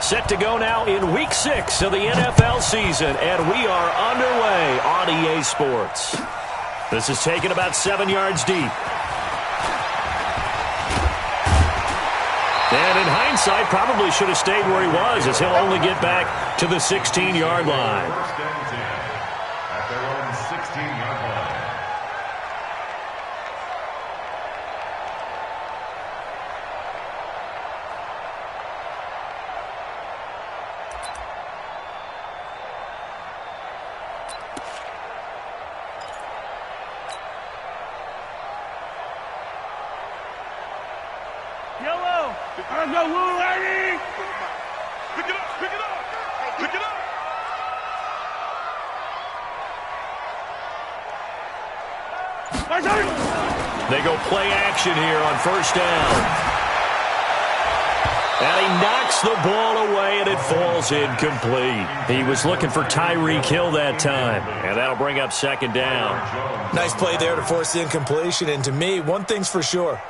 Set to go now in Week 6 of the NFL season, and we are underway on EA Sports. This is taken about 7 yards deep. And in hindsight, probably should have stayed where he was, as he'll only get back to the 16-yard line. At their own 16-yard line. Yellow! I go, Lou, ready! Pick it up, pick it up! Pick it up! They go play action here on first down. And he knocks the ball away, and it falls incomplete. He was looking for Tyreek Hill that time, and that'll bring up second down. Nice play there to force the incompletion, and to me, one thing's for sure.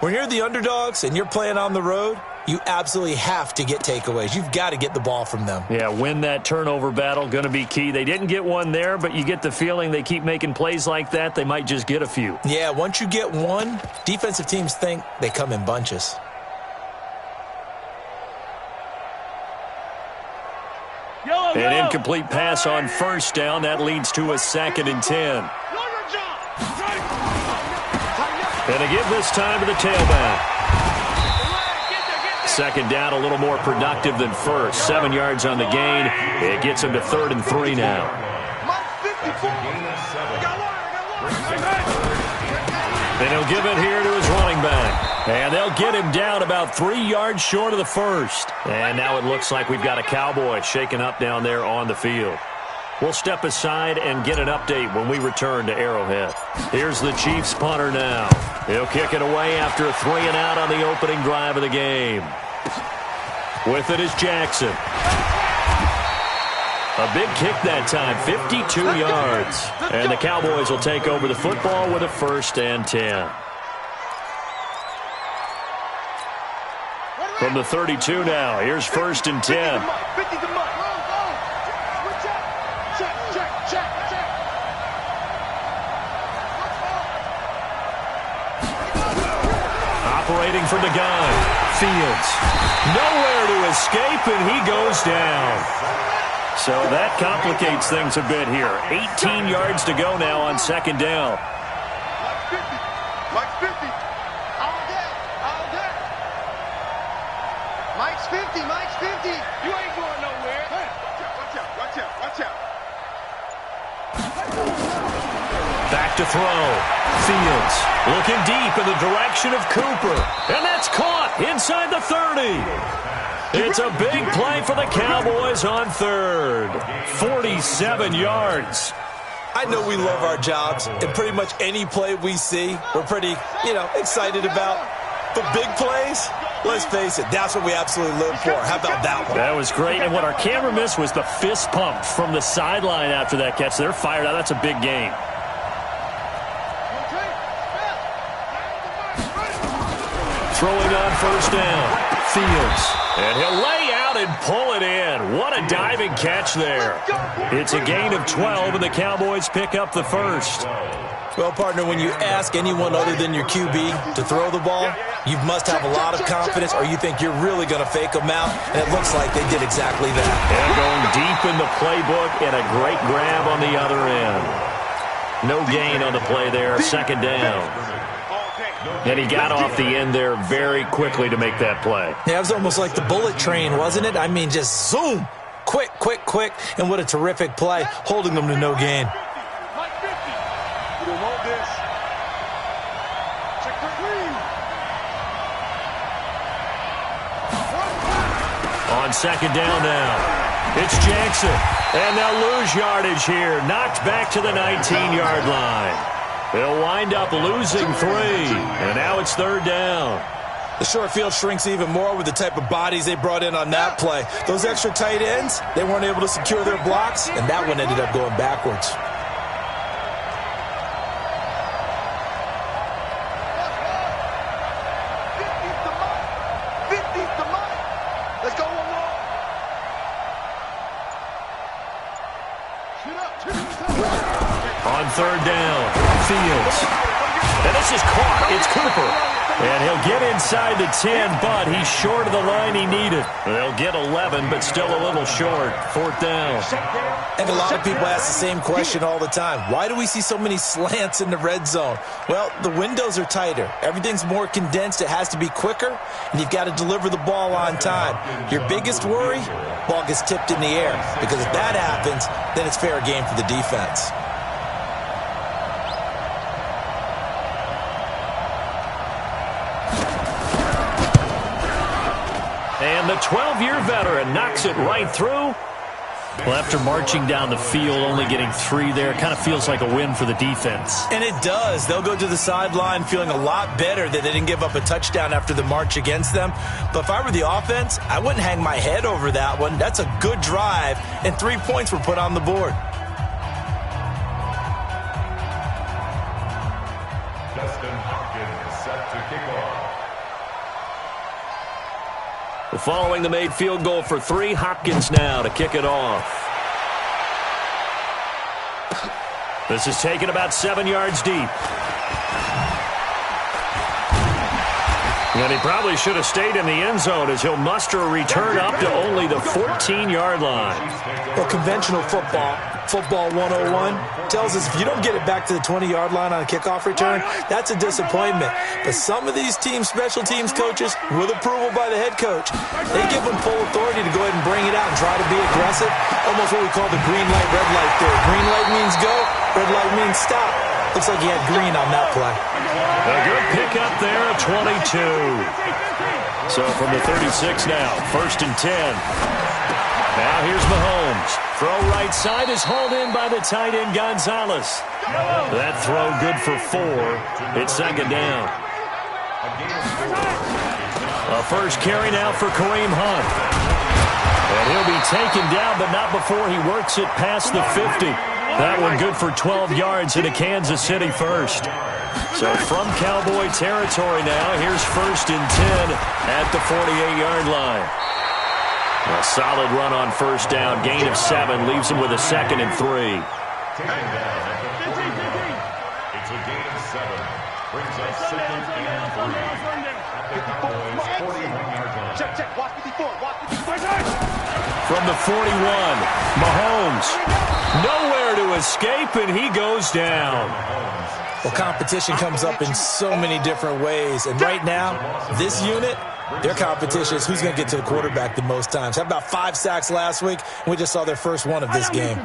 When you're the underdogs and you're playing on the road, you absolutely have to get takeaways. You've got to get the ball from them. Yeah, win that turnover battle, going to be key. They didn't get one there, but you get the feeling they keep making plays like that, they might just get a few. Yeah, once you get one, defensive teams think they come in bunches. An incomplete pass on first down. That leads to a 2nd and 10. And they give this time to the tailback. Second down, a little more productive than first. 7 yards on the gain. It gets him to 3rd and 3 now. And he'll give it here to his running back. And they'll get him down about 3 yards short of the first. And now it looks like we've got a Cowboy shaken up down there on the field. We'll step aside and get an update when we return to Arrowhead. Here's the Chiefs punter now. He'll kick it away after a 3-and-out on the opening drive of the game. With it is Jackson. A big kick that time, 52 yards. And the Cowboys will take over the football with a 1st and 10. From the 32 now, here's 1st and 10. Operating from the gun, Fields. Nowhere to escape, and he goes down. So that complicates things a bit here. 18 yards to go now on 2nd down. Mike's 50. All day. All day. Mike's 50. Mike's 50. You ain't going nowhere. Hey, watch out. Watch out. Watch out. Back to throw. Fields looking deep in the direction of Cooper. And that's caught inside the 30. It's a big play for the Cowboys on 3rd. 47 yards. I know we love our jobs, and pretty much any play we see, we're pretty, excited about. But big plays, let's face it, that's what we absolutely live for. How about that one? That was great, and what our camera missed was the fist pump from the sideline after that catch. They're fired out. That's a big game. Throwing on first down, Fields. And he'll lay out and pull it in. What a diving catch there. It's a gain of 12, and the Cowboys pick up the 1st. Well, partner, when you ask anyone other than your QB to throw the ball, you must have a lot of confidence, or you think you're really going to fake them out, and it looks like they did exactly that. And going deep in the playbook, and a great grab on the other end. No gain on the play there, 2nd down. And he got off the end there very quickly to make that play. Yeah, it was almost like the bullet train, wasn't it? I mean, just zoom. Quick, quick, quick. And what a terrific play, holding them to no gain. On 2nd down now, it's Jackson. And they'll lose yardage here. Knocked back to the 19-yard line. They'll wind up losing 3, and now it's 3rd down. The short field shrinks even more with the type of bodies they brought in on that play. Those extra tight ends, they weren't able to secure their blocks, and that one ended up going backwards. On third down, Fields. And this is caught. It's Cooper. And he'll get inside the 10, but he's short of the line he needed. They'll get 11, but still a little short. Fourth down. And a lot of people ask the same question all the time. Why do we see so many slants in the red zone? Well, the windows are tighter. Everything's more condensed. It has to be quicker, and you've got to deliver the ball on time. Your biggest worry, ball gets tipped in the air. Because if that happens, then it's fair game for the defense. And the 12-year veteran knocks it right through. Well, after marching down the field, only getting 3 there, kind of feels like a win for the defense. And it does. They'll go to the sideline feeling a lot better that they didn't give up a touchdown after the march against them. But if I were the offense, I wouldn't hang my head over that one. That's a good drive, and 3 points were put on the board. Following the made field goal for 3, Hopkins now to kick it off. This is taken about 7 yards deep. And he probably should have stayed in the end zone as he'll muster a return up to only the 14-yard line. Well, conventional football 101, tells us if you don't get it back to the 20-yard line on a kickoff return, that's a disappointment. But some of these special teams coaches, with approval by the head coach, they give them full authority to go ahead and bring it out and try to be aggressive. Almost what we call the green light, red light theory. Green light means go, red light means stop. Looks like he had green on that play. A good pickup there at 22. So from the 36 now, 1st and 10. Now here's Mahomes. Throw right side is hauled in by the tight end Gonzalez. That throw good for 4. It's 2nd down. A first carry now for Kareem Hunt. And he'll be taken down, but not before he works it past the 50. That one good for 12 yards into Kansas City first. So from Cowboy territory now, here's 1st and 10 at the 48-yard line. A solid run on 1st down, gain of 7, leaves him with a 2nd and 3. It's a gain of 7. Brings us 2nd and 3. At the Cowboys' 41-yard line. Check. Watch 54. Watch 54. From the 41, Mahomes. Nowhere to escape, and he goes down. Well, competition comes up in so many different ways. And right now, this unit, their competition is who's going to get to the quarterback the most times. Had about 5 sacks last week, and we just saw their first one of this game.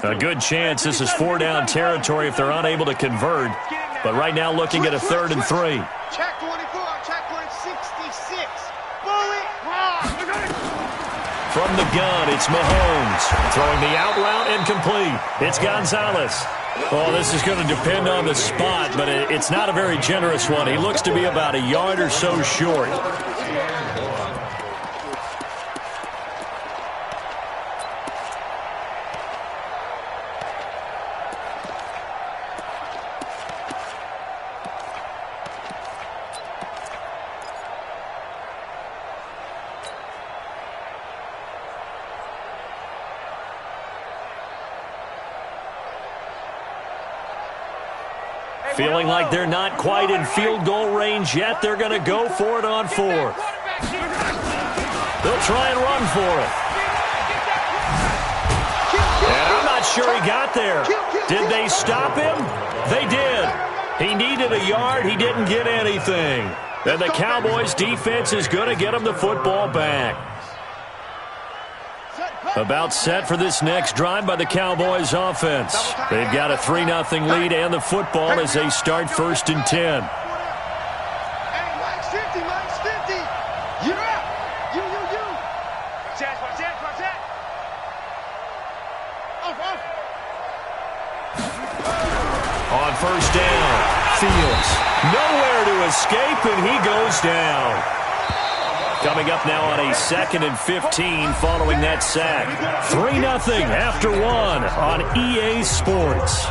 A good chance this is 4-down territory if they're unable to convert. But right now looking at a 3rd and 3. Check 24. Check 66. Bullet. From the gun, it's Mahomes. Throwing the out route incomplete. It's Gonzalez. Oh, this is going to depend on the spot, but it's not a very generous one. He looks to be about a yard or so short. Feeling like they're not quite in field goal range yet. They're going to go for it on 4th. They'll try and run for it. And I'm not sure he got there. Did they stop him? They did. He needed a yard. He didn't get anything. And the Cowboys defense is going to get him the football back. About set for this next drive by the Cowboys offense. They've got a 3-0 lead and the football as they start 1st and 10. Max 50. You're up. You. Watch that. On 1st down, Fields. Nowhere to escape, and he goes down. Coming up now on a 2nd and 15 following that sack. 3-0 after 1 on EA Sports.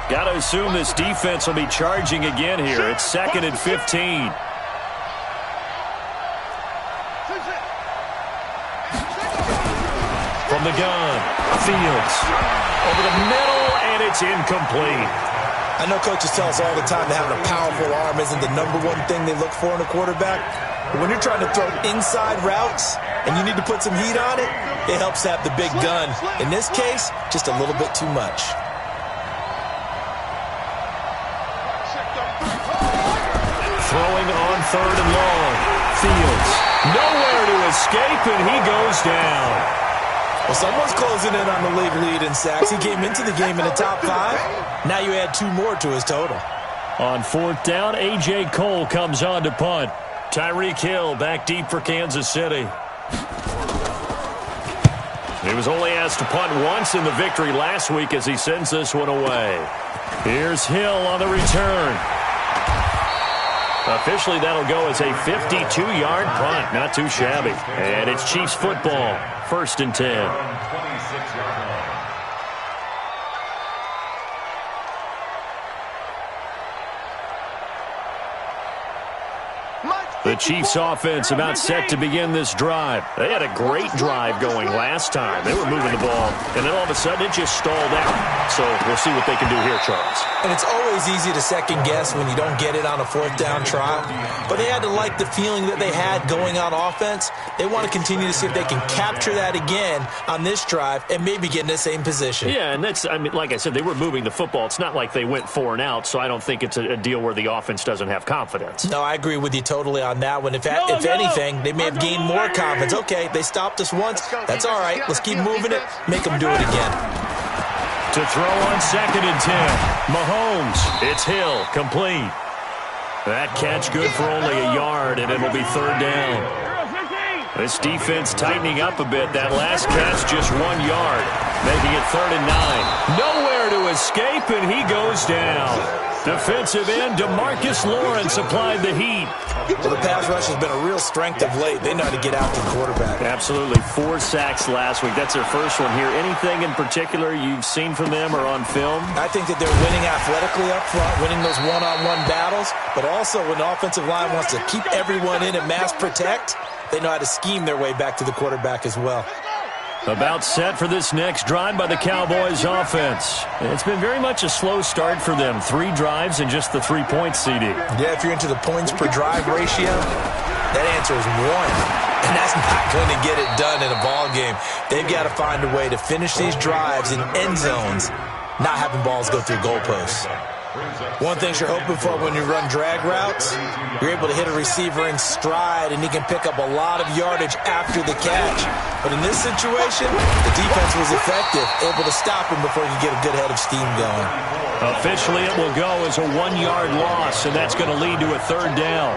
Got to assume this defense will be charging again here. It's 2nd and 15. From the gun, Fields. Over the middle, and it's incomplete. I know coaches tell us all the time that having a powerful arm isn't the number one thing they look for in a quarterback. But when you're trying to throw inside routes and you need to put some heat on it, it helps to have the big gun. In this case, just a little bit too much. Throwing on 3rd and long. Fields. Nowhere to escape, and he goes down. Well, someone's closing in on the league lead in sacks. He came into the game in the top 5. Now you add 2 more to his total. On 4th down, A.J. Cole comes on to punt. Tyreek Hill back deep for Kansas City. He was only asked to punt once in the victory last week as he sends this one away. Here's Hill on the return. Officially, that'll go as a 52-yard punt. Not too shabby. And it's Chiefs football. 1st and 10. The Chiefs offense about set to begin this drive. They had a great drive going last time. They were moving the ball, and then all of a sudden it just stalled out. So we'll see what they can do here, Charles. And it's always easy to second guess when you don't get it on a 4th down try. But they had to like the feeling that they had going on offense. They want to continue to see if they can capture that again on this drive and maybe get in the same position. Yeah, and that's, I mean, like I said, they were moving the football. It's not like they went 4 and out, so I don't think it's a deal where the offense doesn't have confidence. No, I agree with you totally on that one. If anything, they may have gained more confidence. Okay, they stopped us once. That's all right. Let's keep moving it. Make them do it again. To throw on 2nd and 10. Mahomes. It's Hill. Complete. That catch good for only a yard, and it'll be 3rd down. This defense tightening up a bit. That last catch just 1 yard, making it 3rd and 9. Nowhere to escape, and he goes down. Defensive end DeMarcus Lawrence applied the heat. Well, the pass rush has been a real strength of late. They know how to get out to the quarterback. Absolutely. 4 sacks last week. That's their first one here. Anything in particular you've seen from them or on film? I think that they're winning athletically up front, winning those one-on-one battles, but also when the offensive line wants to keep everyone in and mass protect, they know how to scheme their way back to the quarterback as well. About set for this next drive by the Cowboys offense. It's been very much a slow start for them. 3 drives and just the 3 points, CD. Yeah, if you're into the points per drive ratio, that answer is 1. And that's not going to get it done in a ball game. They've got to find a way to finish these drives in end zones, not having balls go through goalposts. One thing you're hoping for when you run drag routes, you're able to hit a receiver in stride and he can pick up a lot of yardage after the catch. But in this situation, the defense was effective, able to stop him before he could get a good head of steam going. Officially, it will go as a 1-yard loss, and that's going to lead to a 3rd down.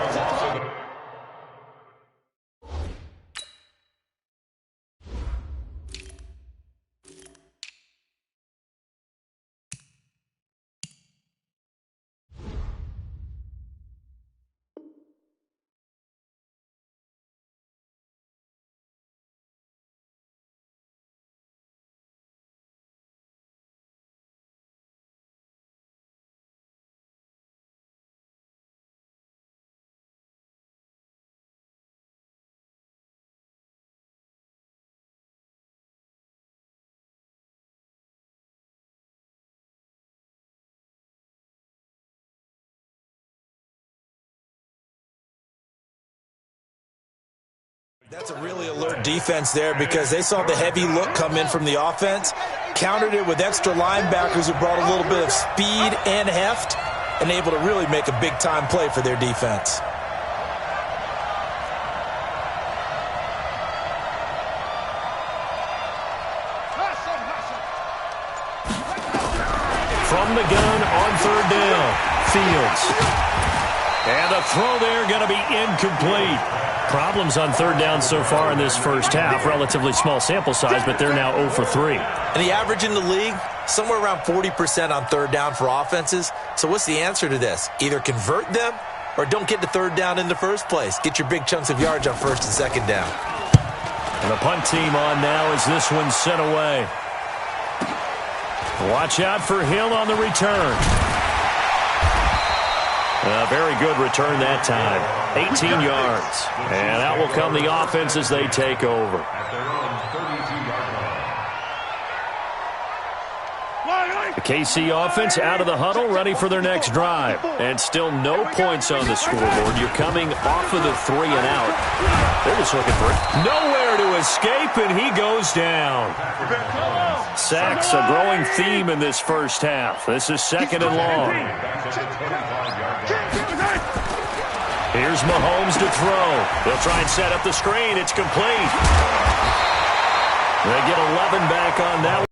That's a really alert defense there because they saw the heavy look come in from the offense, countered it with extra linebackers who brought a little bit of speed and heft, and able to really make a big-time play for their defense. From the gun on 3rd down, Fields. And the throw there going to be incomplete. Problems on 3rd down so far in this first half. Relatively small sample size, but they're now 0 for 3. And the average in the league, somewhere around 40% on 3rd down for offenses. So what's the answer to this? Either convert them or don't get to 3rd down in the first place. Get your big chunks of yards on 1st and 2nd down. And the punt team on now as this one's sent away. Watch out for Hill on the return. A very good return that time. 18 yards. And out will come the offense as they take over. KC offense out of the huddle, ready for their next drive. And still no points on the scoreboard. You're coming off of the 3 and out. They're just looking for it. Nowhere to escape, and he goes down. Sacks, a growing theme in this first half. This is 2nd and long. Here's Mahomes to throw. They'll try and set up the screen. It's complete. They get 11 back on that one.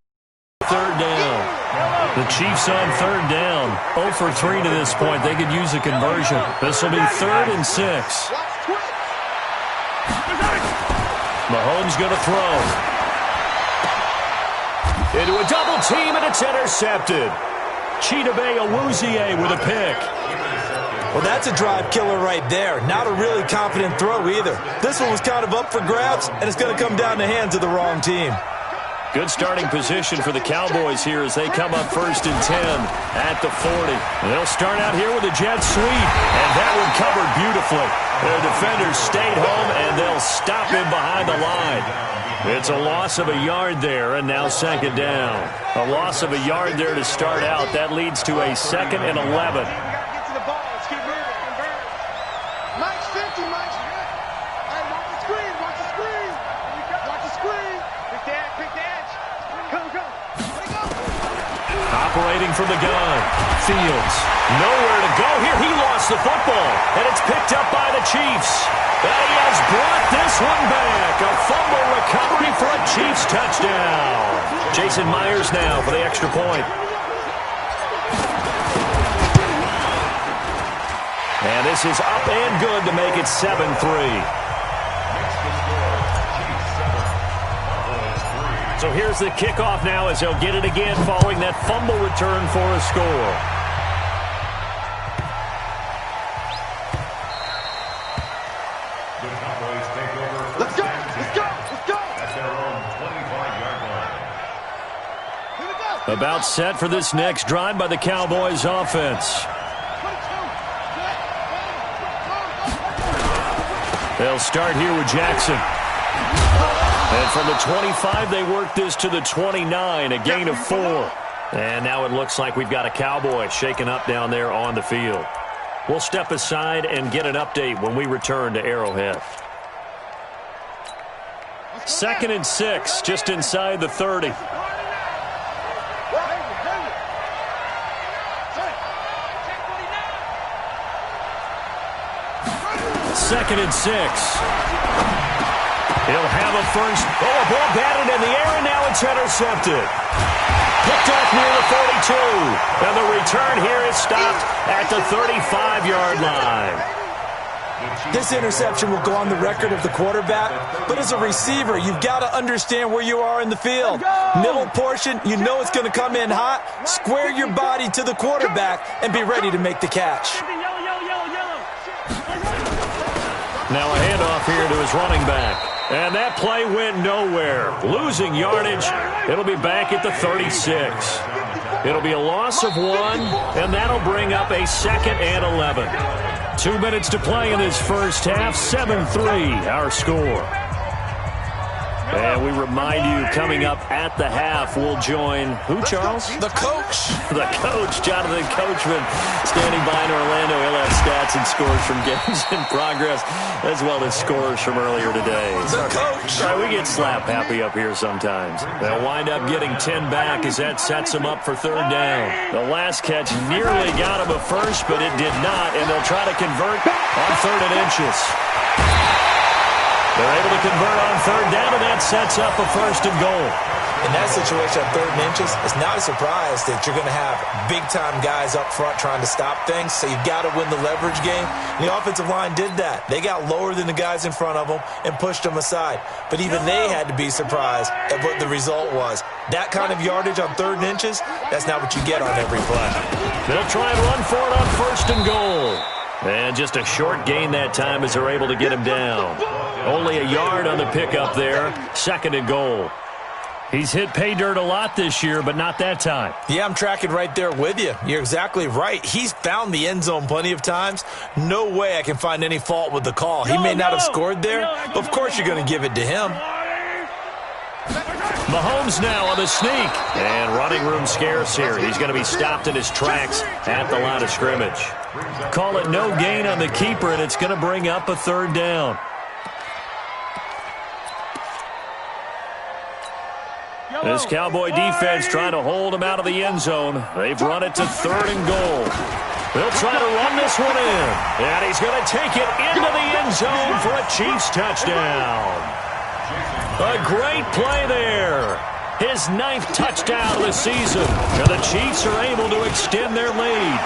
3rd down. The Chiefs on 3rd down. 0 for 3 to this point. They could use a conversion. This will be 3rd and 6. Mahomes going to throw. Into a double team, and it's intercepted. Chidobe Awuzie with a pick. Well, that's a drive killer right there. Not a really confident throw either. This one was kind of up for grabs, and it's going to come down the hands of the wrong team. Good starting position for the Cowboys here as they come up 1st and 10 at the 40. They'll start out here with a jet sweep, and that one covered beautifully. Their defenders stayed home, and they'll stop him behind the line. It's a loss of a yard there, and now 2nd down. A loss of a yard there to start out. That leads to a 2nd and 11. Operating from the gun. Fields. Nowhere to go here. He lost the football. And it's picked up by the Chiefs. And he has brought this one back. A fumble recovery for a Chiefs touchdown. Jason Myers now for the extra point. And this is up and good to make it 7-3. So here's the kickoff now as they'll get it again following that fumble return for a score. The Cowboys take over. Let's go! Let's go! Let's go! At their own 25-yard line. Here we go! About set for this next drive by the Cowboys offense. They'll start here with Jackson. And from the 25, they work this to the 29, a gain of 4. And now it looks like we've got a Cowboy shaken up down there on the field. We'll step aside and get an update when we return to Arrowhead. 2nd and 6, just inside the 30. 2nd and 6. He'll have a first. Oh, a ball batted in the air, and now it's intercepted. Picked up near the 42. And the return here is stopped at the 35-yard line. This interception will go on the record of the quarterback, but as a receiver, you've got to understand where you are in the field. Middle portion, you know it's going to come in hot. Square your body to the quarterback and be ready to make the catch. Now a handoff here to his running back. And that play went nowhere. Losing yardage. It'll be back at the 36. It'll be a loss of 1, and that'll bring up a 2nd and 11. 2 minutes to play in this first half. 7-3, our score. And we remind you, coming up at the half, we'll join who, Charles? The coach. The coach, Jonathan Coachman, standing by in Orlando. He'll have stats and scores from games in progress, as well as scores from earlier today. The coach. All right, we get slap happy up here sometimes. They'll wind up getting 10 back as that sets them up for 3rd down. The last catch nearly got him a first, but it did not, and they'll try to convert on 3rd and inches. They're able to convert on 3rd down, and that sets up a 1st and goal. In that situation on 3rd and inches, it's not a surprise that you're going to have big-time guys up front trying to stop things, so you've got to win the leverage game. And the offensive line did that. They got lower than the guys in front of them and pushed them aside. But even they had to be surprised at what the result was. That kind of yardage on 3rd and inches, that's not what you get on every play. They'll try and run for it on 1st and goal. And just a short gain that time as they're able to get him down. Only a yard on the pickup there. 2nd and goal. He's hit pay dirt a lot this year, but not that time. Yeah, I'm tracking right there with you. You're exactly right. He's found the end zone plenty of times. No way I can find any fault with the call. He may not have scored there, but of course you're going to give it to him. Mahomes now on the sneak. And running room scarce here. He's going to be stopped in his tracks at the line of scrimmage. Call it no gain on the keeper, and it's going to bring up a third down. This Cowboy defense trying to hold him out of the end zone. They've run it to 3rd and goal. They'll try to run this one in. And he's going to take it into the end zone for a Chiefs touchdown. A great play there. His 9th touchdown of the season. And the Chiefs are able to extend their lead.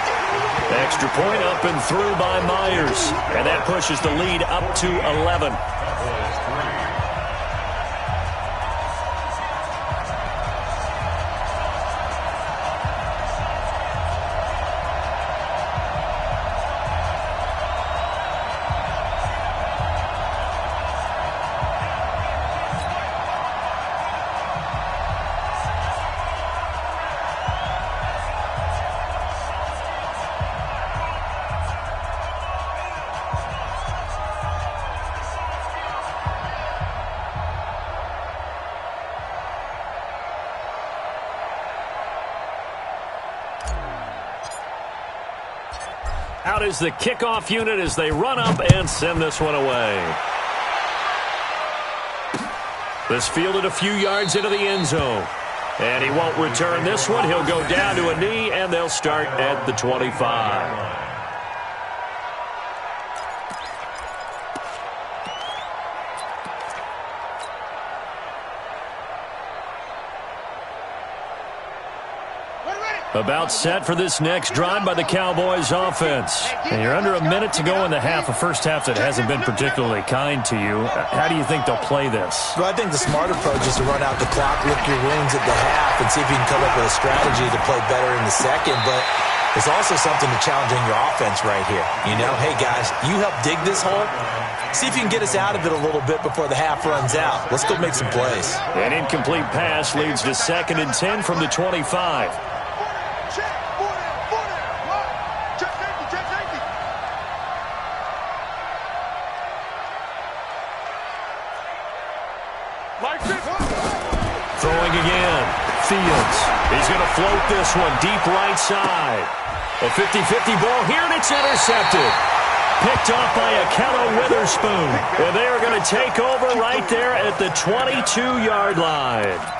Extra point up and through by Myers. And that pushes the lead up to 11. Out is the kickoff unit as they run up and send this one away. This fielded a few yards into the end zone. And he won't return this one. He'll go down to a knee, and they'll start at the 25. About set for this next drive by the Cowboys offense. And you're under a minute to go in the half, a first half that hasn't been particularly kind to you. How do you think they'll play this? Well, I think the smart approach is to run out the clock, lick your wounds at the half, and see if you can come up with a strategy to play better in the second. But there's also something to challenge in your offense right here. You know, hey, guys, you help dig this hole. See if you can get us out of it a little bit before the half runs out. Let's go make some plays. An incomplete pass leads to 2nd and 10 from the 25. Throwing again. Fields. He's going to float this one deep right side. A 50-50 ball here, and it's intercepted. Picked off by Akello Witherspoon. And they are going to take over right there at the 22-yard line.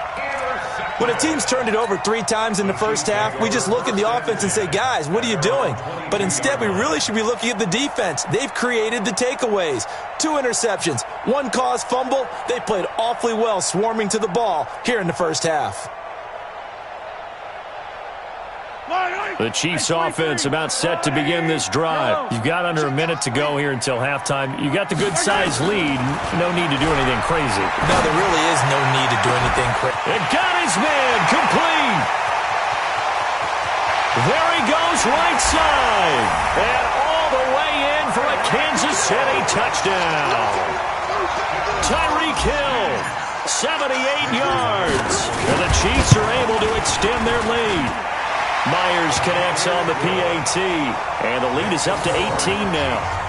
When a team's turned it over 3 times in the first half, we just look at the offense and say, guys, what are you doing? But instead, we really should be looking at the defense. They've created the takeaways. 2 interceptions, 1 caused fumble. They played awfully well swarming to the ball here in the first half. The Chiefs offense about set to begin this drive. You've got under a minute to go here until halftime. You got the good-sized lead. No need to do anything crazy. No, there really is no need to do anything crazy. It got his man complete. There he goes right side. And all the way in for a Kansas City touchdown. Tyreek Hill, 78 yards. And the Chiefs are able to extend their lead. Myers connects on the PAT, and the lead is up to 18 now.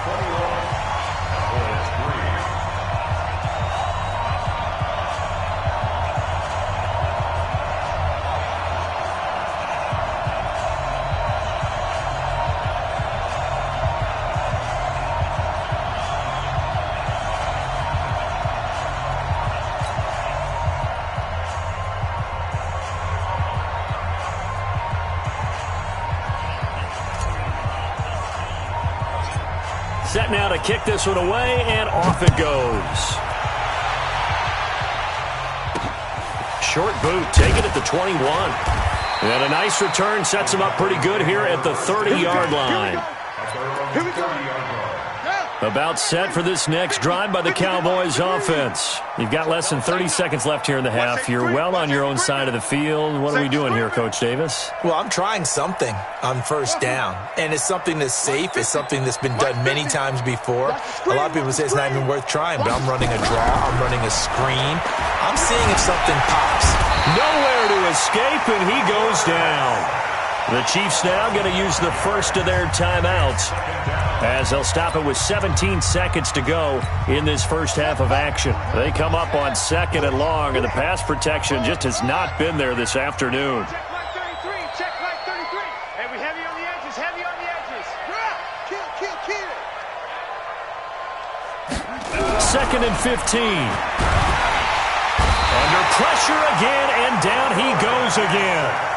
Set now to kick this one away, and off it goes. Short boot, taken at the 21. And a nice return sets him up pretty good here at the 30-yard line. Here we go. About set for this next drive by the Cowboys offense. You've got less than 30 seconds left here in the half. You're well on your own side of the field. What are we doing here, Coach Davis? Well, I'm trying something on first down, and it's something that's safe. It's something that's been done many times before. A lot of people say it's not even worth trying, but I'm running a draw. I'm running a screen. I'm seeing if something pops. Nowhere to escape, and he goes down. The Chiefs now going to use the first of their timeouts as they'll stop it with 17 seconds to go in this first half of action. They come up on 2nd and long, and the pass protection just has not been there this afternoon. Check right 33. Check right 33. And we heavy on the edges. Heavy on the edges. Kill. 2nd and 15. Under pressure again, and down he goes again.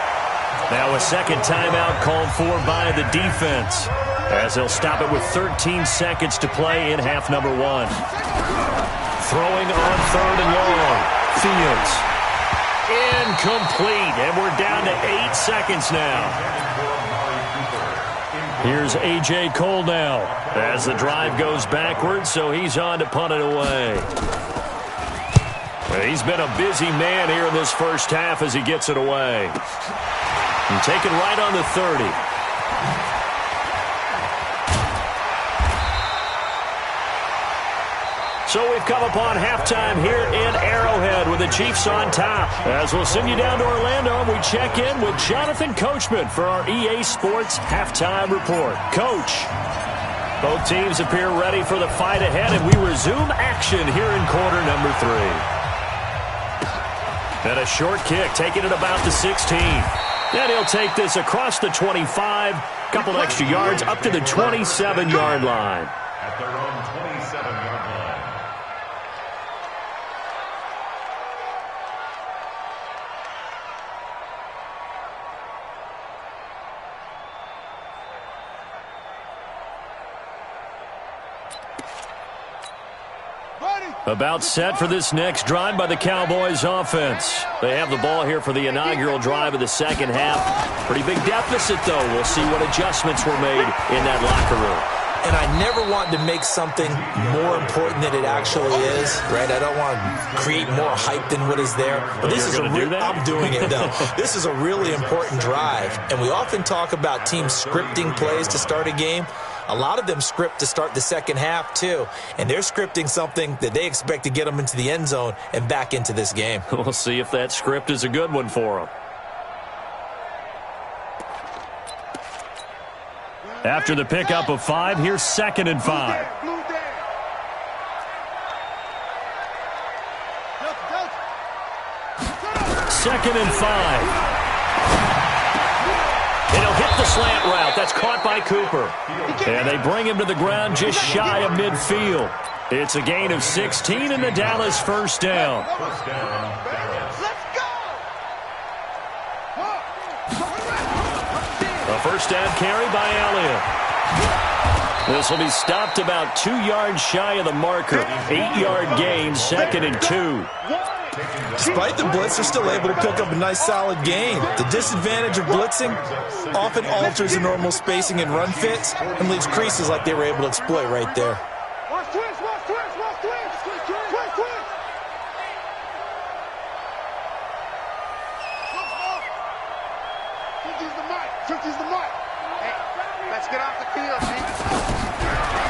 Now a second timeout called for by the defense as they'll stop it with 13 seconds to play in half number 1. Throwing on 3rd and long. Fields. Incomplete, and we're down to 8 seconds now. Here's A.J. Cole now as the drive goes backwards, so he's on to punt it away. Well, he's been a busy man here in this first half as he gets it away. And taken right on the 30. So we've come upon halftime here in Arrowhead with the Chiefs on top. As we'll send you down to Orlando, and we check in with Jonathan Coachman for our EA Sports Halftime Report. Coach, both teams appear ready for the fight ahead, and we resume action here in quarter number 3. And a short kick, taking it about the 16. And he'll take this across the 25, couple extra yards up to the 27-yard line. At their own 27-yard line. About set for this next drive by the Cowboys offense. They have the ball here for the inaugural drive of the second half. Pretty big deficit, though. We'll see what adjustments were made in that locker room. And I never want to make something more important than it actually is, right? I don't want to create more hype than what is there. But this is I'm doing it, though. This is a really important drive. And we often talk about teams scripting plays to start a game. A lot of them script to start the second half, too. And they're scripting something that they expect to get them into the end zone and back into this game. We'll see if that script is a good one for them. After the pickup of 5, here's 2nd and 5. 2nd and 5. And he'll hit the slant route. That's caught by Cooper. And they bring him to the ground just shy of midfield. It's a gain of 16 in the Dallas first down. First down, Dallas. A first down carry by Elliott. This will be stopped about 2 yards shy of the marker. 8-yard gain, 2nd and 2. Despite the blitz, they're still able to pick up a nice solid gain. The disadvantage of blitzing often alters the normal spacing and run fits and leaves creases like they were able to exploit right there. Watch twist. Hey, let's get off the field,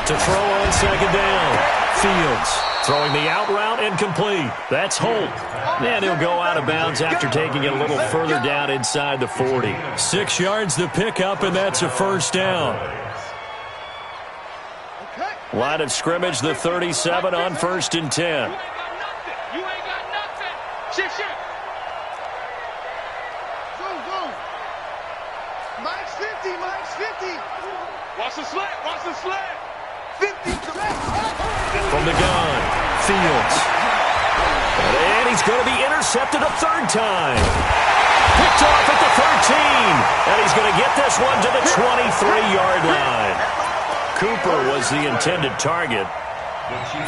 to throw on second down. Fields throwing the out route incomplete. That's Holt. And he'll go out of bounds after taking it a little further down inside the 40. 6 yards the pickup, and that's a first down. Line of scrimmage, the 37 on 1st and 10. You ain't got nothing. Shift. Go. Mike's 50. Watch the slant. 50 to From the gun, Fields. And he's going to be intercepted a third time. Picked off at the 13. And he's going to get this one to the 23-yard line. Cooper was the intended target.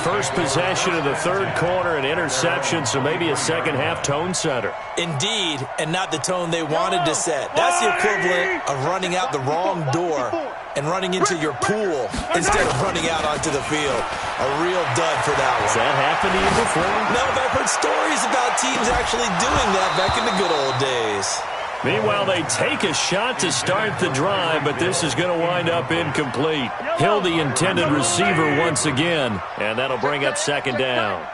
First possession of the third quarter, an interception, so maybe a second-half tone setter. Indeed, and not the tone they wanted to set. That's the equivalent of running out the wrong door and running into your pool instead of running out onto the field. A real dud for that one. Has that happened to you before? No, but I've heard stories about teams actually doing that back in the good old days. Meanwhile, they take a shot to start the drive, but this is going to wind up incomplete. Hill, the intended receiver once again, and that'll bring up second down.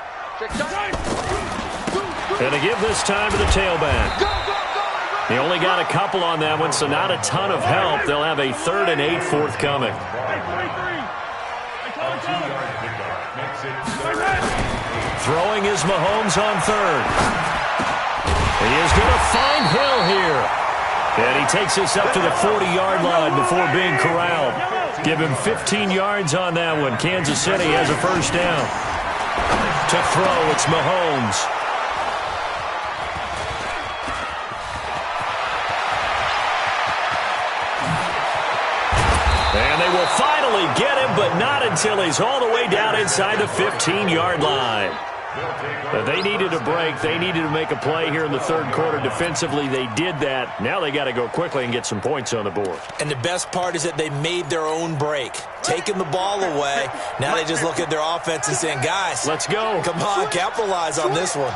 And to give this time to the tailback. He only got a couple on that one, so not a ton of help. They'll have a 3rd and 8 forthcoming. Throwing is Mahomes on 3rd. He is going to find Hill here. And he takes us up to the 40-yard line before being corralled. Give him 15 yards on that one. Kansas City has a first down. To throw, it's Mahomes. And they will finally get him, but not until he's all the way down inside the 15-yard line. They needed a break. They needed to make a play here in the 3rd quarter. Defensively, they did that. Now they got to go quickly and get some points on the board. And the best part is that they made their own break. Taking the ball away. Now they just look at their offense and saying, guys, let's go. Come on, capitalize on this one.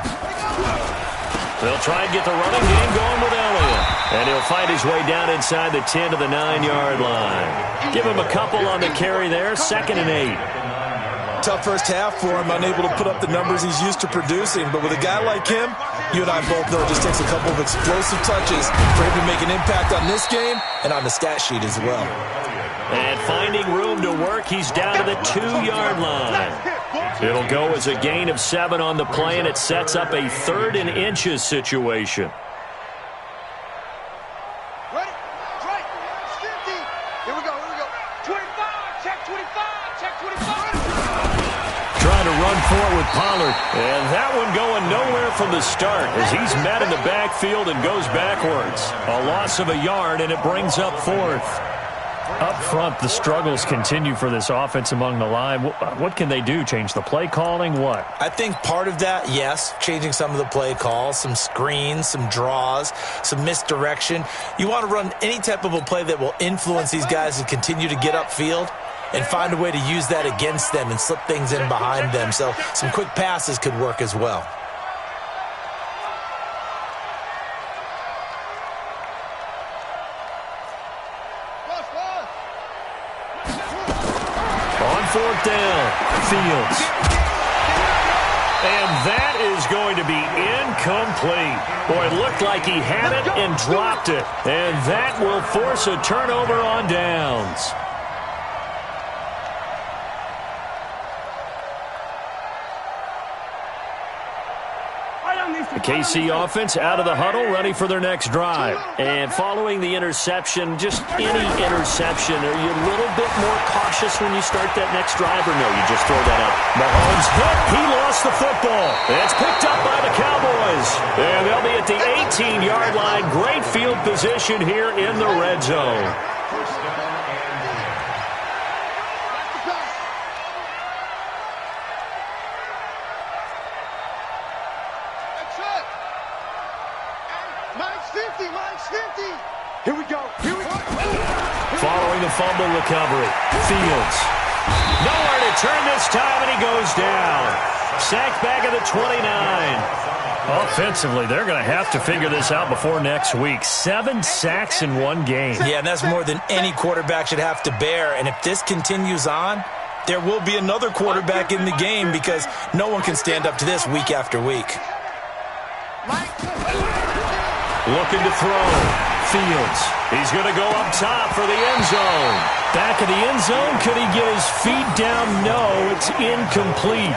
They'll try and get the running game going with Elliott. And he'll find his way down inside the 10 to the 9-yard line. Give him a couple on the carry there. 2nd and 8. Tough first half for him, unable to put up the numbers he's used to producing. But with a guy like him, you and I both know it just takes a couple of explosive touches for him to make an impact on this game and on the stat sheet as well. And finding room to work, he's down to the 2-yard line. It'll go as a gain of 7 on the play, and it sets up a 3rd and inches situation. Ready? Strike. 50. Here we go. 25. Check 25. Check 25. Trying to run for it with Pollard. And that one going nowhere from the start as he's met in the backfield and goes backwards. A loss of a yard, and it brings up 4th. Up front, the struggles continue for this offense among the line. What can they do? Change the play calling? What? I think part of that, yes, changing some of the play calls, some screens, some draws, some misdirection. You want to run any type of a play that will influence these guys to continue to get upfield and find a way to use that against them and slip things in behind them. So some quick passes could work as well. On 4th down, Fields. And that is going to be incomplete. Boy, it looked like he had it and dropped it. And that will force a turnover on downs. The KC offense out of the huddle, ready for their next drive. And following the interception, just any interception, are you a little bit more cautious when you start that next drive, or no, you just throw that up? Mahomes hit. He lost the football. It's picked up by the Cowboys. And they'll be at the 18-yard line. Great field position here in the red zone. Here we go. Following the fumble recovery, Fields. Nowhere to turn this time, and he goes down. Sacked back at the 29. Offensively, they're going to have to figure this out before next week. 7 sacks in one game. Yeah, and that's more than any quarterback should have to bear. And if this continues on, there will be another quarterback in the game because no one can stand up to this week after week. Looking to throw. Fields. He's going to go up top for the end zone. Back of the end zone. Could he get his feet down? No, it's incomplete.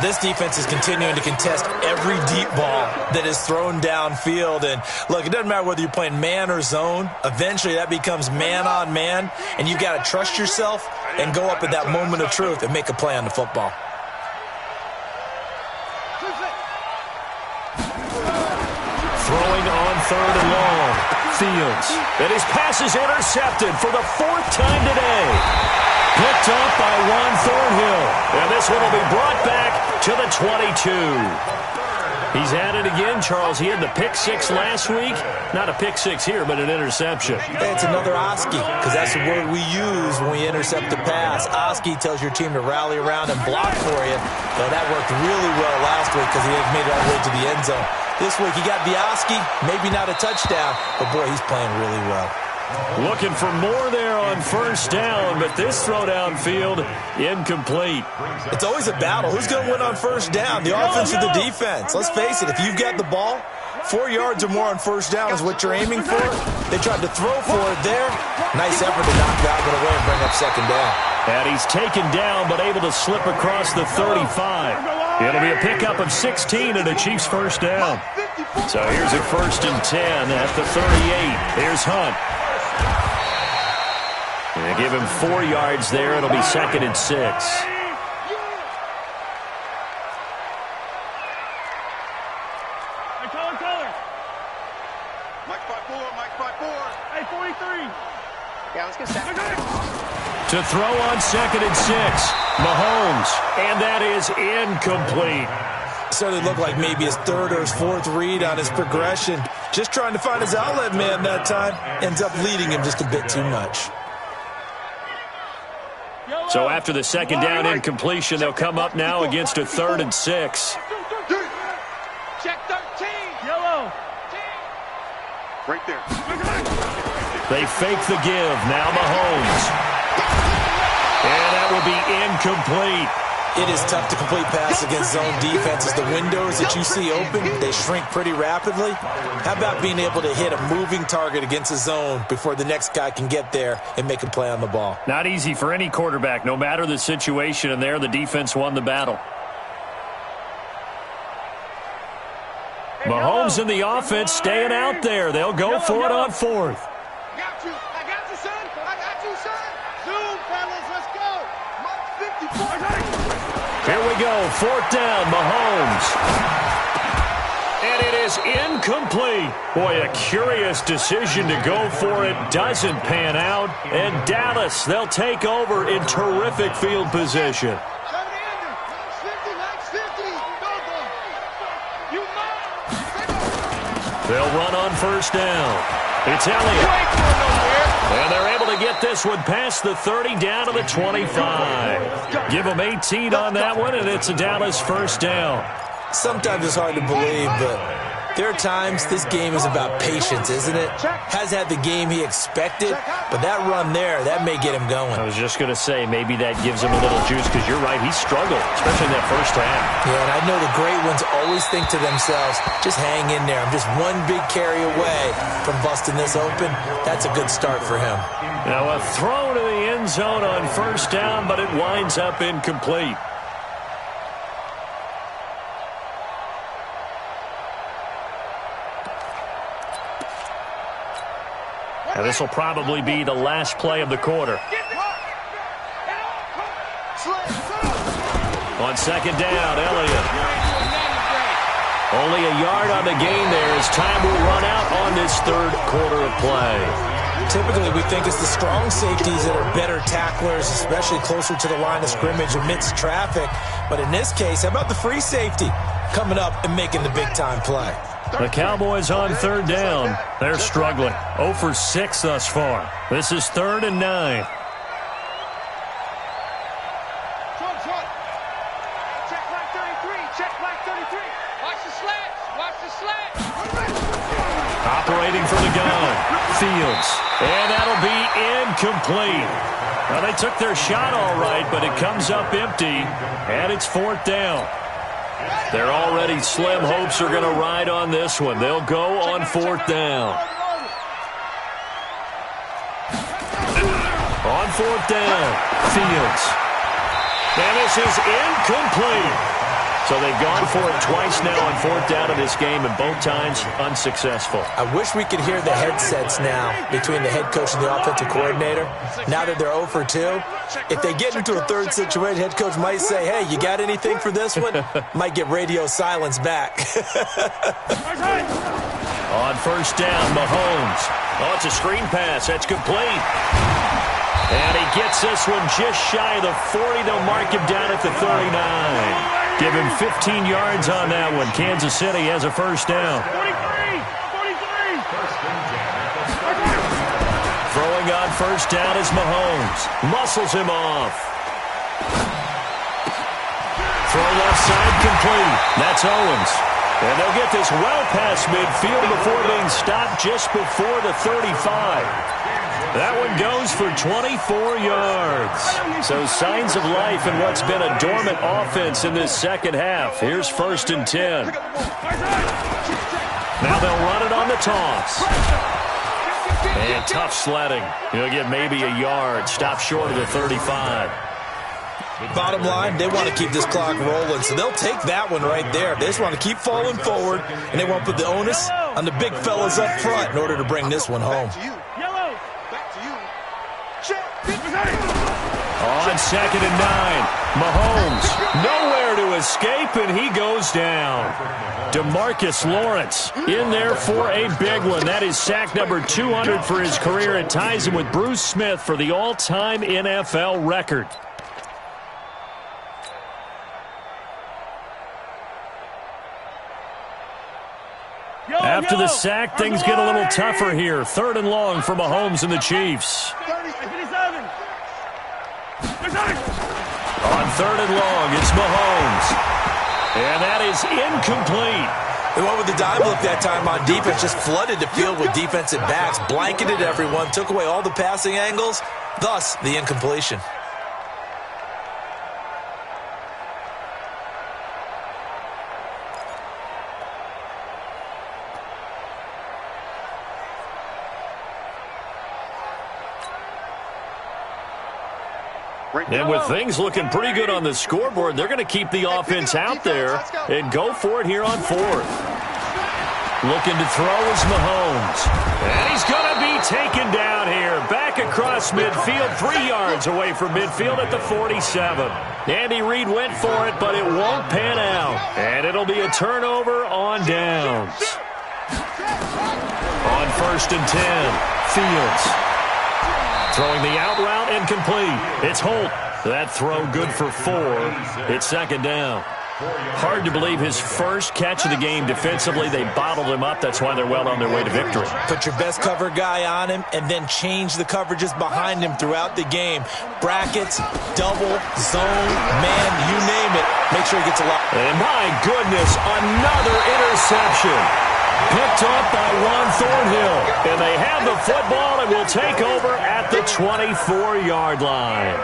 This defense is continuing to contest every deep ball that is thrown downfield. And look, it doesn't matter whether you're playing man or zone. Eventually that becomes man on man. And you've got to trust yourself and go up at that moment of truth and make a play on the football. Throwing on 3rd and long. Fields. And his pass is intercepted for the 4th time today. Picked up by Juan Thornhill. And this one will be brought back to the 22. He's at it again, Charles. He had the pick 6 last week. Not a pick 6 here, but an interception. It's another Oski, because that's the word we use when we intercept the pass. Oski tells your team to rally around and block for you. But that worked really well last week because he had made it all the way to the end zone. This week he got the Oski, maybe not a touchdown, but boy, he's playing really well. Looking for more there on 1st down, but this throw downfield, incomplete. It's always a battle. Who's going to win on 1st down, the offense or the defense? Let's face it, if you've got the ball, 4 yards or more on first down is what you're aiming for. They tried to throw for it there. Nice effort to knock that one away and bring up second down. And he's taken down but able to slip across the 35. It'll be a pickup of 16 and a Chiefs first down. So here's a 1st and 10 at the 38. Here's Hunt. They give him 4 yards there. It'll be 2nd and 6. To throw on 2nd and 6. Mahomes. And that is incomplete. Certainly looked like maybe his 3rd or his 4th read on his progression. Just trying to find his outlet man that time. Ends up leading him just a bit too much. So after the 2nd down incompletion, they'll come up now against a 3rd and 6. Check 13. Yellow. Right there. They fake the give. Now Mahomes. And that will be incomplete. It is tough to complete pass against zone defenses. The windows that you see open, they shrink pretty rapidly. How about being able to hit a moving target against a zone before the next guy can get there and make a play on the ball? Not easy for any quarterback, no matter the situation, and there the defense won the battle. Mahomes and the offense staying out there. They'll go for it on 4th. I got you, son. I got you, son. Zoom, fellas, let's go. Mark 54. Here we go, 4th down, Mahomes. And it is incomplete. Boy, a curious decision to go for it. Doesn't pan out. And Dallas, they'll take over in terrific field position. They'll run on 1st down. It's Elliott. And they're able to get this one past the 30 down to the 25. Give them 18 on that one, and it's a Dallas 1st down. Sometimes it's hard to believe, but there are times this game is about patience, isn't it? Has had the game he expected, but that run there, that may get him going. I was just going to say, maybe that gives him a little juice, because you're right, he struggled, especially in that 1st half. Yeah, and I know the great ones always think to themselves, just hang in there. I'm just one big carry away from busting this open. That's a good start for him. Now a throw to the end zone on 1st down, but it winds up incomplete. Now this will probably be the last play of the quarter. On 2nd down, Elliott. Only a yard on the gain there as time will run out on this 3rd quarter of play. Typically, we think it's the strong safeties that are better tacklers, especially closer to the line of scrimmage amidst traffic. But in this case, how about the free safety coming up and making the big-time play? The Cowboys on 3rd down. They're struggling. 0 for 6 thus far. This is 3rd and 9. Check black 33. Check black 33. Watch the slats. Watch the slats. Operating for the gun. Fields. And that'll be incomplete. Well, they took their shot all right, but it comes up empty. And it's 4th down. Their already slim hopes are going to ride on this one. They'll go on 4th down. On 4th down, Fields. And this is incomplete. So they've gone for it twice now on 4th down in this game, and both times unsuccessful. I wish we could hear the headsets now between the head coach and the offensive coordinator. Now that they're 0 for 2, if they get into a 3rd situation, head coach might say, hey, you got anything for this one? Might get radio silence back. On 1st down, Mahomes. Oh, it's a screen pass. That's complete. And he gets this one just shy of the 40. They'll mark him down at the 39. Give him 15 yards on that one. Kansas City has a 1st down. 43. Throwing on 1st down is Mahomes. Muscles him off. Throw left side complete. That's Owens. And they'll get this well past midfield before being stopped just before the 35. That one goes for 24 yards. So signs of life in what's been a dormant offense in this second half. Here's 1st and 10. Now they'll run it on the toss. And tough sledding. He'll get maybe a yard. Stop short of the 35. Bottom line, they want to keep this clock rolling, so they'll take that one right there. They just want to keep falling forward, and they won't put the onus on the big fellas up front in order to bring this one home. Back to you. Check. On 2nd and 9, Mahomes nowhere to escape, and he goes down. DeMarcus Lawrence in there for a big one. That is sack number 200 for his career. It ties him with Bruce Smith for the all-time NFL record. After the sack, things get a little tougher here. 3rd and long for Mahomes and the Chiefs. On 3rd and long, it's Mahomes. And that is incomplete. They went with the dime look that time on defense, just flooded the field with defensive backs, blanketed everyone, took away all the passing angles, thus the incompletion. And with things looking pretty good on the scoreboard, they're going to keep the offense out there and go for it here on 4th. Looking to throw is Mahomes. And he's going to be taken down here. Back across midfield, 3 yards away from midfield at the 47. Andy Reid went for it, but it won't pan out. And it'll be a turnover on downs. On 1st and 10, Fields. Throwing the out route incomplete. It's Holt. That throw good for 4. It's 2nd down. Hard to believe his first catch of the game defensively. They bottled him up. That's why they're well on their way to victory. Put your best cover guy on him and then change the coverages behind him throughout the game. Brackets, double, zone, man, you name it. Make sure he gets a lot. And my goodness, another interception. Picked up by Juan Thornhill. And they have the football and will take over at the 24-yard line.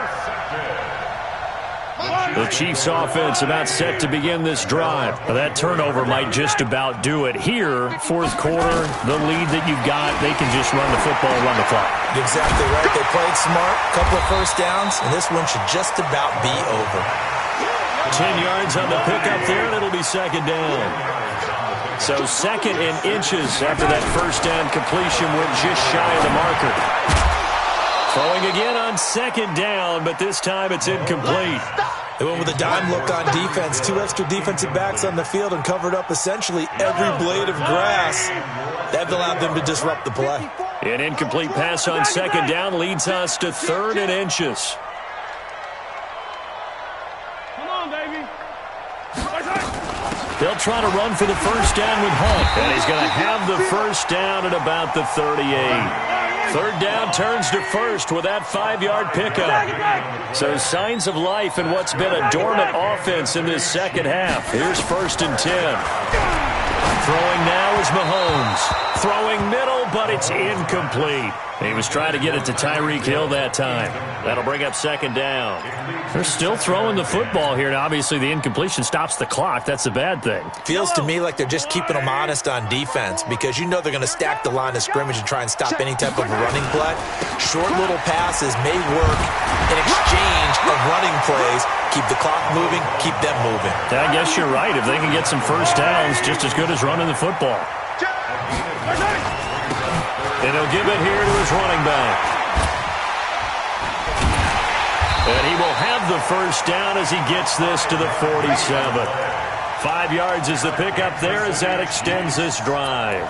The Chiefs' offense about set to begin this drive. That turnover might just about do it. Here, 4th quarter, the lead that you've got, they can just run the football, run the clock. Exactly right. They played smart, couple of first downs, and this one should just about be over. 10 yards on the pickup there, and it'll be 2nd down. So 2nd and inches after that first down completion. We're just shy of the marker. Throwing again on 2nd down, but this time it's incomplete. They went with a dime look on defense. 2 extra defensive backs on the field and covered up essentially every blade of grass. That allowed them to disrupt the play. An incomplete pass on 2nd down leads us to 3rd and inches. They'll try to run for the first down with Hunt. And he's going to have the first down at about the 38. 3rd down turns to 1st with that 5-yard pickup. So signs of life in what's been a dormant offense in this second half. Here's 1st and 10. Throwing now is Mahomes. Throwing middle, but it's incomplete. He was trying to get it to Tyreek Hill that time. That'll bring up 2nd down. They're still throwing the football here. Now, obviously, the incompletion stops the clock. That's a bad thing. Feels to me like they're just keeping them honest on defense because you know they're going to stack the line of scrimmage and try and stop any type of running play. Short little passes may work in exchange of running plays. Keep the clock moving, keep them moving. I guess you're right. If they can get some first downs, just as good as running the football. And he'll give it here to his running back. And he will have the first down as he gets this to the 47. 5 yards is the pickup there as that extends this drive.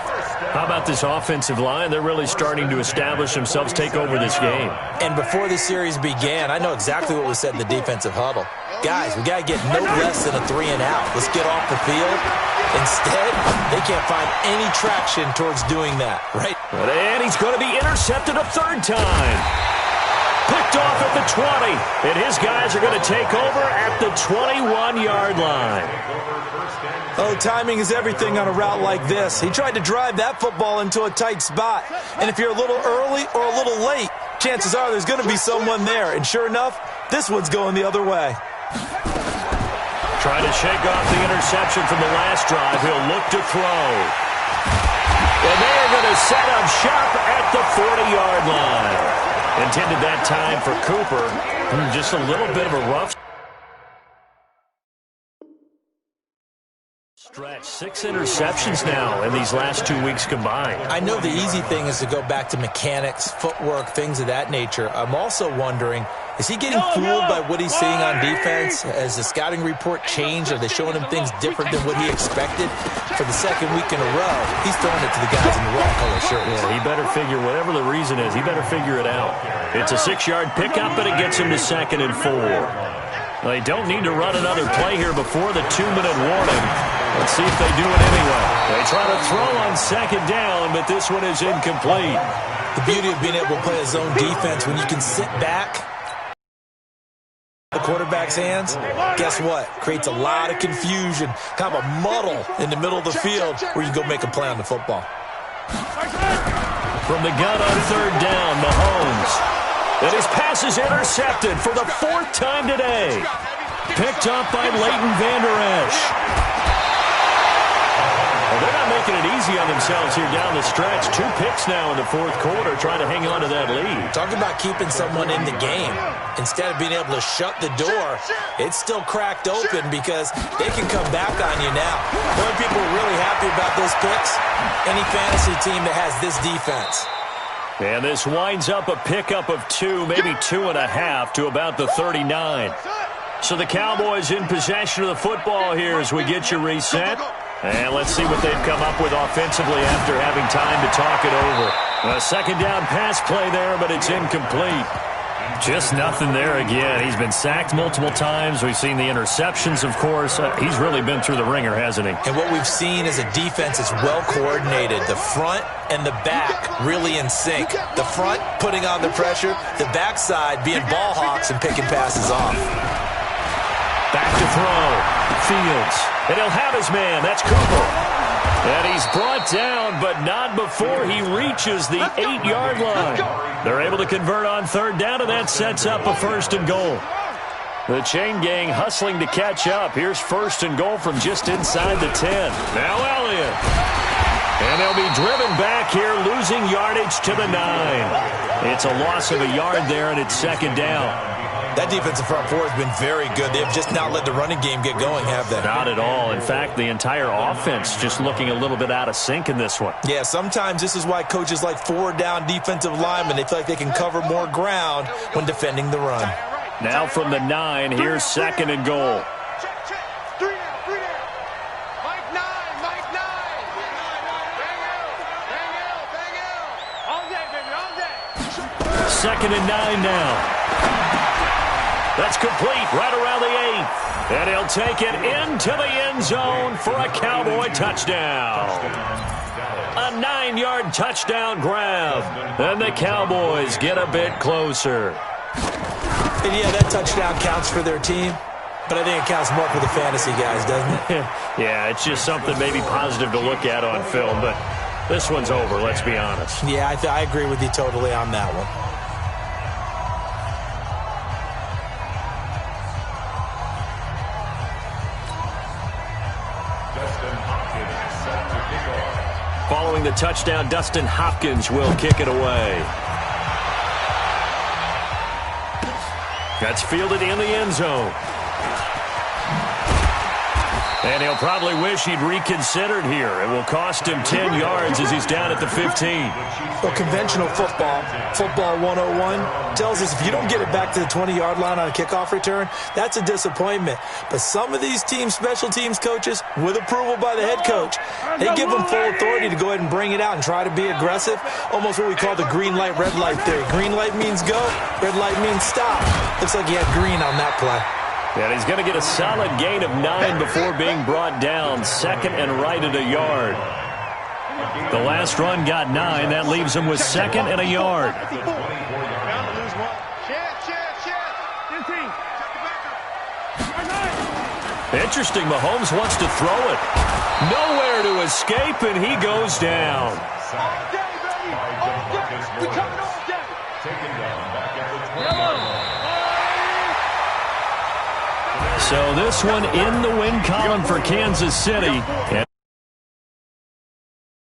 How about this offensive line? They're really starting to establish themselves, take over this game. And before the series began, I know exactly what was said in the defensive huddle. Guys, we got to get no less than a 3 and out. Let's get off the field. Instead, they can't find any traction towards doing that, right? And he's going to be intercepted a 3rd time. Picked off at the 20, and his guys are going to take over at the 21-yard line. Oh, timing is everything on a route like this. He tried to drive that football into a tight spot. And if you're a little early or a little late, chances are there's going to be someone there. And sure enough, this one's going the other way. Trying to shake off the interception from the last drive. He'll look to throw. And they are going to set up shop at the 40-yard line. Intended that time for Cooper. Just a little bit of a rough stretch. 6 interceptions now in these last 2 weeks combined. I know the easy thing is to go back to mechanics, footwork, things of that nature. I'm also wondering, is he getting fooled by what he's seeing on defense? Has the scouting report changed? Are they showing him things different than what he expected? For the second week in a row, he's throwing it to the guys in the wrong color shirts. Yeah, he better figure, whatever the reason is, he better figure it out. It's a 6-yard pickup, but it gets him to 2nd and 4. They don't need to run another play here before the 2-minute warning. Let's see if they do it anyway. They try to throw on 2nd down, but this one is incomplete. The beauty of being able to play a zone defense when you can sit back the quarterback's hands, guess what? Creates a lot of confusion, kind of a muddle in the middle of the field where you go make a play on the football. From the gun on 3rd down, Mahomes. And his pass is intercepted for the 4th time today. Picked up by Leighton Vander Esch. Well, they're not making it easy on themselves here down the stretch. 2 picks now in the 4th quarter, trying to hang on to that lead. Talk about keeping someone in the game. Instead of being able to shut the door, it's still cracked open because they can come back on you now. The only people who are really happy about those picks, any fantasy team that has this defense. And this winds up a pickup of 2, maybe 2.5 to about the 39. So the Cowboys in possession of the football here as we get you reset. And let's see what they've come up with offensively after having time to talk it over. A 2nd down pass play there, but it's incomplete. Just nothing there again. He's been sacked multiple times. We've seen the interceptions, of course. He's really been through the ringer, hasn't he? And what we've seen is a defense that's well coordinated. The front and the back really in sync. The front putting on the pressure. The backside being ball hawks and picking passes off. Back to throw. Fields. And he'll have his man. That's Cooper. And he's brought down, but not before he reaches the 8-yard line. They're able to convert on 3rd down, and that sets up a 1st and goal. The chain gang hustling to catch up. Here's 1st and goal from just inside the 10. Now Elliott. And they'll be driven back here, losing yardage to the 9. It's a loss of a yard there, and it's 2nd down. That defensive front four has been very good. They've just not let the running game get going, have they? Not at all. In fact, the entire offense just looking a little bit out of sync in this one. Yeah, sometimes this is why coaches like 4-down defensive linemen, they feel like they can cover more ground when defending the run. Now from the 9, here's 2nd and goal. Check. 3 down. Mike 9. Bang out. All day, baby, all day. 2nd and 9 now. That's complete right around the 8th. And he'll take it into the end zone for a Cowboy touchdown. A 9-yard touchdown grab. And the Cowboys get a bit closer. And yeah, that touchdown counts for their team. But I think it counts more for the fantasy guys, doesn't it? Yeah, it's just something maybe positive to look at on film. But this one's over, let's be honest. Yeah, I agree with you totally on that one. Following the touchdown, Dustin Hopkins will kick it away. That's fielded in the end zone. And he'll probably wish he'd reconsidered here. It will cost him 10 yards as he's down at the 15. Well, conventional football 101, tells us if you don't get it back to the 20-yard line on a kickoff return, that's a disappointment. But some of these special teams coaches, with approval by the head coach, they give them full authority to go ahead and bring it out and try to be aggressive. Almost what we call the green light, red light theory. Green light means go, red light means stop. Looks like he had green on that play. And he's going to get a solid gain of 9 before being brought down. 2nd and right at a yard. The last run got 9. That leaves him with 2nd and a yard. Check. interesting. Mahomes wants to throw it. Nowhere to escape, and he goes down. All day, baby. All day. We coming all day. Taken down back at the 20-yard line. So this one in the win column for Kansas City.